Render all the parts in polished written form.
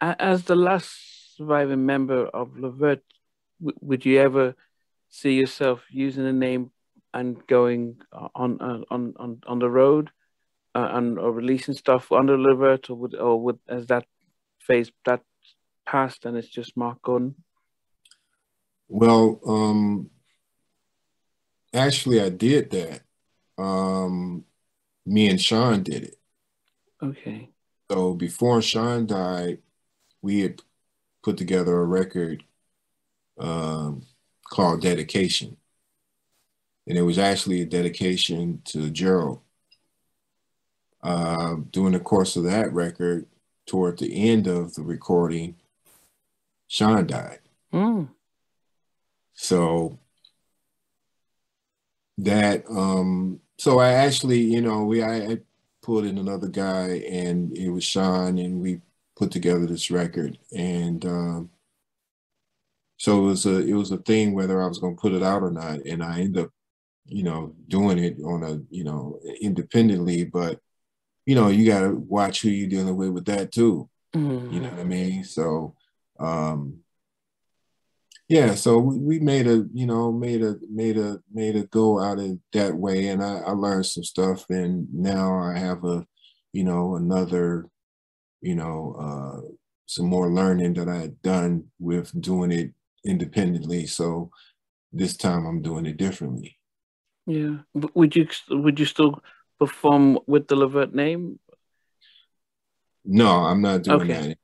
As the last surviving member of Levert, would you ever see yourself using the name and going on the road and or releasing stuff under Levert, or would as that phase that passed and it's just Marc Gordon? Well, actually, I did that. Um, Me and Sean did it. Okay. So before Sean died, we had put together a record um, called Dedication. And it was actually a dedication to Gerald. During the course of that record, toward the end of the recording, Sean died. Mm. So so I actually, I pulled in another guy and it was Sean and we put together this record. And so it was a thing whether I was going to put it out or not. And I ended up, doing it on independently, but you got to watch who you're dealing with that too. You know Mm. what I mean? So, yeah, so we made a go out of that way, and I learned some stuff, and now I have another, you know, some more learning that I had done with doing it independently. So this time I'm doing it differently. Yeah. Would you still perform with the Levert name? No, I'm not doing Okay. that.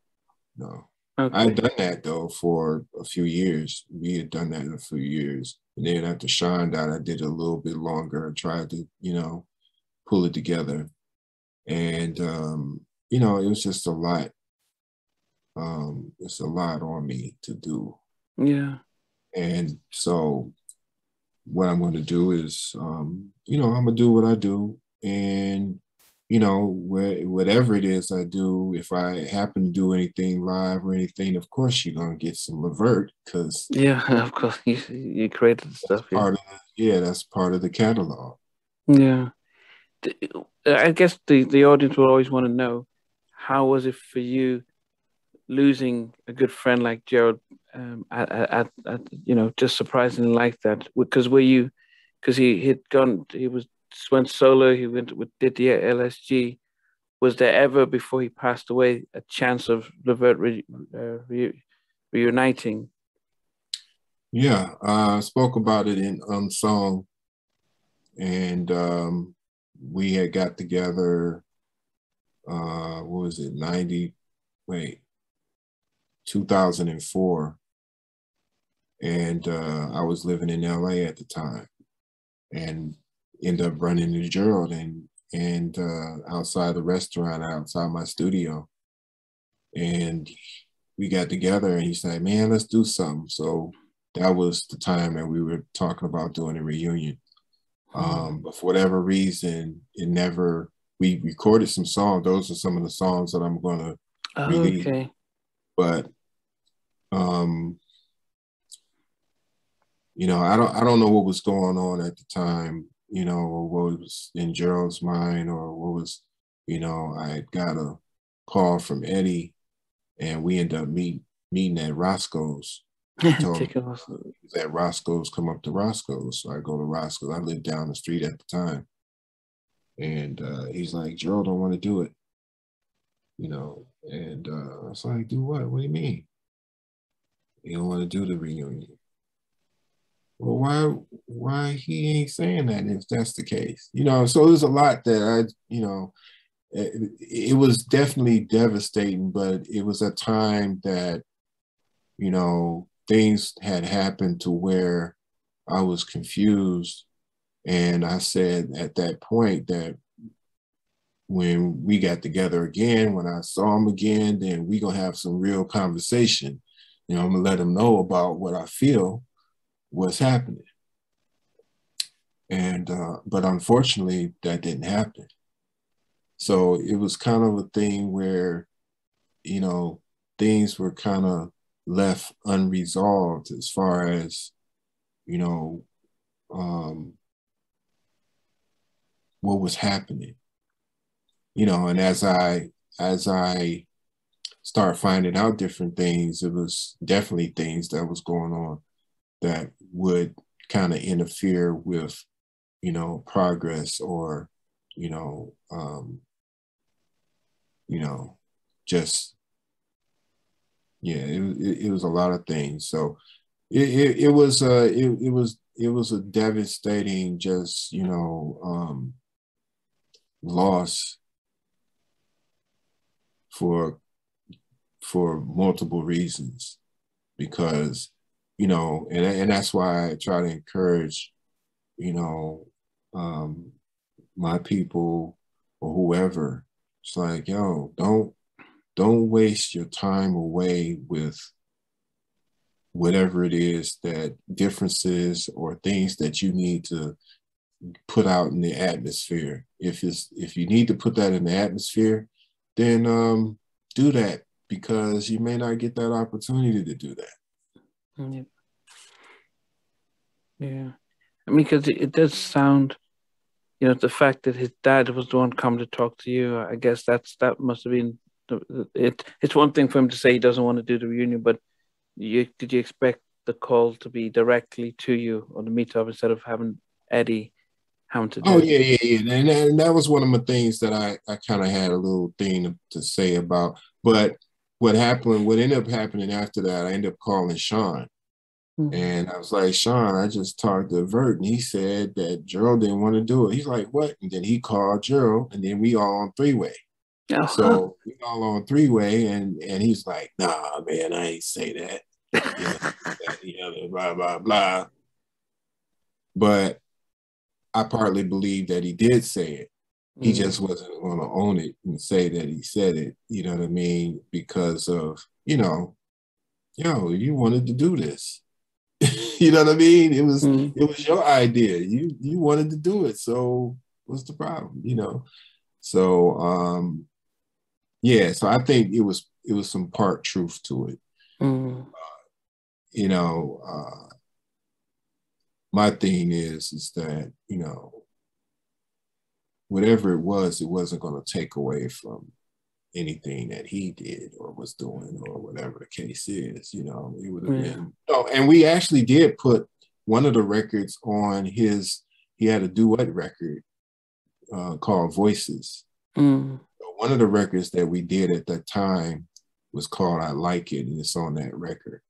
No. I had Okay. done that though for a few years. We had done that in a few years. And then after Sean died, I did it a little bit longer and tried to, pull it together. And it was just a lot. It's a lot on me to do. Yeah. And so what I'm going to do is, I'm going to do what I do. And, whatever it is I do, if I happen to do anything live or anything, of course, you're going to get some Levert because Yeah. Of course. You created the that's stuff. Yeah. part of that's part of the catalog. Yeah. I guess the audience will always want to know how was it for you losing a good friend like Gerald at just surprisingly like that because were you because he was went solo he went with did the LSG. Was there ever before he passed away a chance of Levert reuniting? Yeah, I spoke about it in Unsung, and we had got together. What was it? 2004, and I was living in LA at the time, and ended up running into Gerald and outside the restaurant, outside my studio, and we got together, and he said, "Man, let's do something." So that was the time that we were talking about doing a reunion. Hmm. But for whatever reason, we recorded some songs. Those are some of the songs that I'm going to Oh, release. okay. But, um, I don't know what was going on at the time, or what was in Gerald's mind or what was, I got a call from Eddie and we ended up meeting at Roscoe's. He told me Take it off. he was at Roscoe's, come up to Roscoe's. So I go to Roscoe's. I lived down the street at the time. And he's like, Gerald don't want to do it, And I was like, do what? What do you mean? You don't want to do the reunion? Well, why he ain't saying that if that's the case? So there's a lot that it was definitely devastating, but it was a time that, things had happened to where I was confused. And I said at that point that when we got together again, when I saw him again, then we gonna have some real conversation. I'm gonna let him know about what I feel was happening. And but unfortunately, that didn't happen. So it was kind of a thing where, you know, things were kind of left unresolved as far as, you know, um, what was happening. And as I start finding out different things, it was definitely things that was going on that would kind of interfere with, you know, progress, or, you know, just, yeah, it was a lot of things. So it was a devastating, just, you know, loss for multiple reasons, because, you know, and that's why I try to encourage, you know, my people or whoever. It's like, yo, don't waste your time away with whatever it is, that differences or things that you need to put out in the atmosphere. If you need to put that in the atmosphere, then do that, because you may not get that opportunity to do that. Yeah. I mean, because it does sound, you know, the fact that his dad was the one coming to talk to you, I guess that must have been it's one thing for him to say he doesn't want to do the reunion, but did you expect the call to be directly to you on the meetup instead of having Eddie having to do Oh it? yeah. And that was one of the things that I kind of had a little thing to say about. But what ended up happening after that, I ended up calling Sean. And I was like, Sean, I just talked to Levert, and he said that Gerald didn't want to do it. He's like, what? And then he called Gerald, and then we all on three-way. So we all on three-way, and he's like, nah, man, I ain't say that. Blah, blah, blah. But I partly believe that he did say it. He just wasn't going to own it and say that he said it, you know what I mean? Because of, you know, yo, you wanted to do this. You know what I mean? It was your idea. You wanted to do it. So what's the problem? You know? So yeah, so I think it was some part truth to it. You know, my thing is that, you know, whatever it wasn't going to take away from anything that he did or was doing, or whatever the case is. You know, it would have been. Oh, and we actually did put one of the records on his. He had a duet record called Voices. So one of the records that we did at that time was called I Like It, and it's on that record.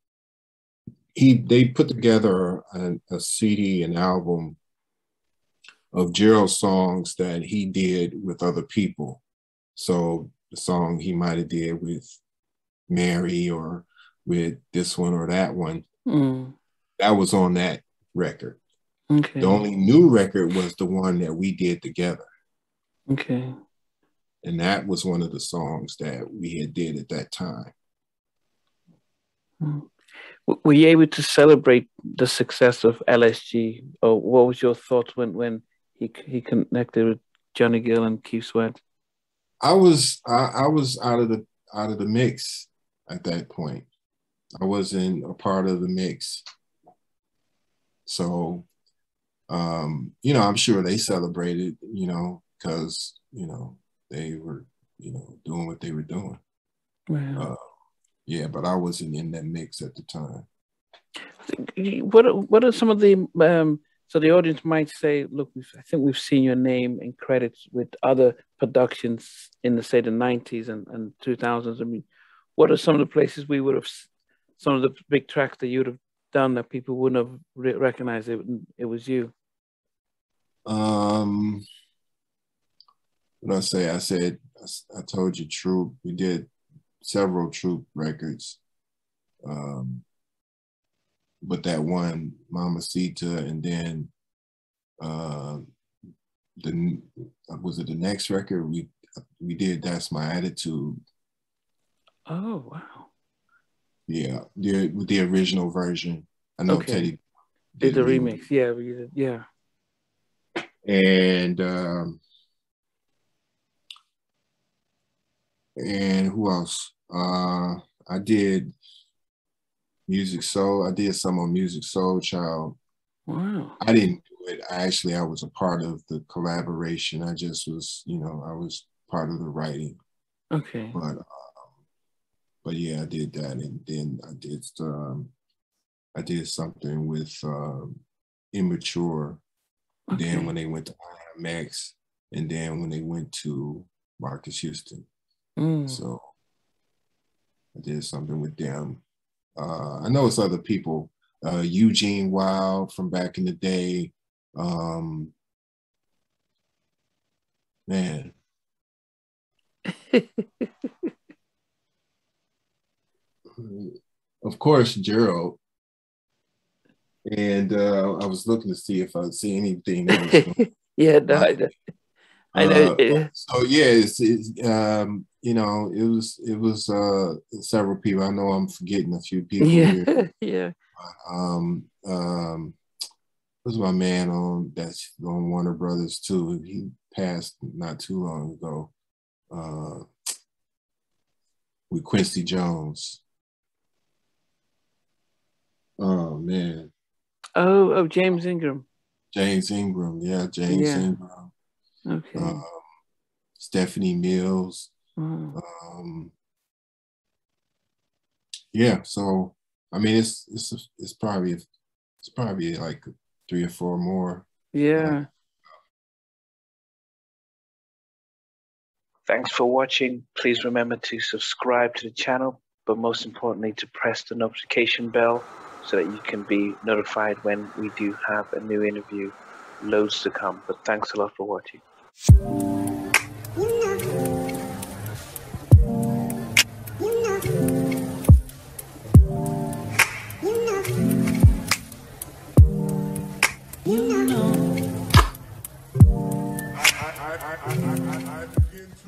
They put together a CD, an album of Gerald's songs that he did with other people. So the song he might have did with Mary, or with this one or that one, that was on that record. The only new record was the one that we did together. And that was one of the songs that we had did at that time. Were you able to celebrate the success of LSG, or what was your thoughts when he connected with Johnny Gill and Keith Sweat? I was out of the mix at that point. I wasn't a part of the mix. So you know, I'm sure they celebrated, you know, because, you know, they were, you know, doing what they were doing. Yeah, but I wasn't in that mix at the time. What are some of the so the audience might say, look, I think we've seen your name in credits with other productions in the, say, the 90s and 2000s. I mean, what are some of the places we would have, some of the big tracks that you would have done that people wouldn't have recognized it was you? What I say? I told you Troop. We did several Troop records. But that one, Mamacita, and then was it the next record we did That's My Attitude. Oh wow. Yeah, with the original version. I know Teddy did the remix. Yeah, we did. Yeah. And who else? I did Music Soul. I did some on Music Soul Child. Wow. I didn't do it. I was a part of the collaboration. I just was, you know, I was part of the writing. Okay. But but yeah, I did that, and then I did something with Immature. Okay. Then when they went to IMX, and then when they went to Marcus Houston, so I did something with them. I know it's other people. Eugene Wild from back in the day. Man. Of course, Gerald. And I was looking to see if I'd see anything that was going yeah, no, I know. So yeah, it's you know, it was several people. I know I'm forgetting a few people here. Yeah. Who's my man on that's on Warner Brothers too? He passed not too long ago. With Quincy Jones. Oh man. Oh, James Ingram. James Ingram, yeah, James Ingram. Okay. Stephanie Mills. Yeah, so I mean, it's probably like 3 or 4 more. Yeah. Thanks for watching. Please remember to subscribe to the channel, but most importantly, to press the notification bell so that you can be notified when we do have a new interview. Loads to come, but thanks a lot for watching. I begin to